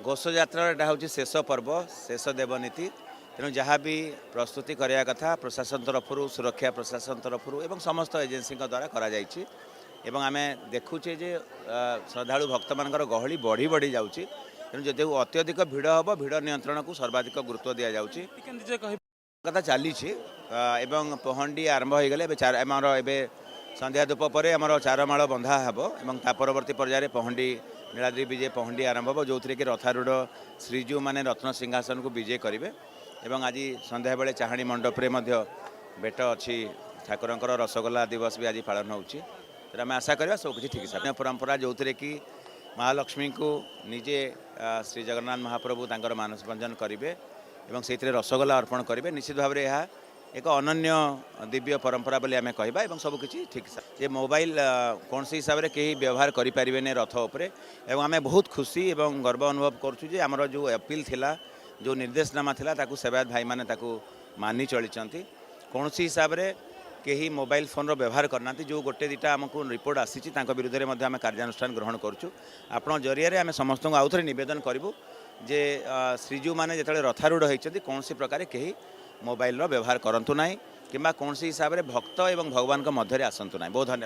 घोषयात्रा हूँ शेष पर्व शेष देवनीति तेणु जहाँ भी प्रस्तुति करने कथा प्रशासन तरफ सुरक्षा प्रशासन तरफ एवं समस्त एजेन्सी द्वारा करा आम देखुचे जे श्रद्धालु भक्त मान गहली बढ़ी बढ़ी जाऊँगी तेणु जदि अत्यधिक भिड़ हम भिड़ नियंत्रण को सर्वाधिक गुरुत्व दि जाऊँगी कथा चली पहंडी आरंभ हो गले आमर ए संध्या धूप पर आमर चारमाल बंधा हे और ता परवर्ती पर्यायर पहंडी नीलाद्री विजय पहंडी आरंभ हो जो कि रथारूढ़ श्रीजू मैंने रत्न सिंहासन को विजय करेंगे एवं आज संध्या बेले चाहाणी मंडप रे बेट अच्छी ठाकुर रसगोल्ला दिवस भी आज पालन होची आम आशा करवा सब किसी ठीक है परंपरा जो थे कि महालक्ष्मी को निजे श्री जगन्नाथ महाप्रभु तांकर मानस भंजन करेंगे और से रसगोल्ला अर्पण करेंगे निश्चित भाव में यह एक अनन्य दिव्य परंपरा बोली आम कहवा सब किसी ठीक ये मोबाइल कौन सी हिसाब से कहीं व्यवहार करें रथ उपरे एवं आम बहुत खुशी और गर्व अनुभव करुँ आमर जो अपील थिला जो निर्देशनामा थिला ताकू सेवायत भाई माने ताकू मानि चली कौन सी हिसाब से कहीं मोबाइल फोन व्यवहार करना जो गोटे दुटा आमको रिपोर्ट आसी विरुद्ध में आम कार्यानुष्ठान ग्रहण करुँ आपण जरिया आम समस्त आउ थे नवेदन करूँ जे श्रीजू मैंने जो रथारूढ़ होती कौन सी प्रकार कहीं मोबाइल व्यवहार करूँ ना कि कौन सी हिसाब से भक्त और भगवान मध्य आसतु ना बहुत धन्यवाद।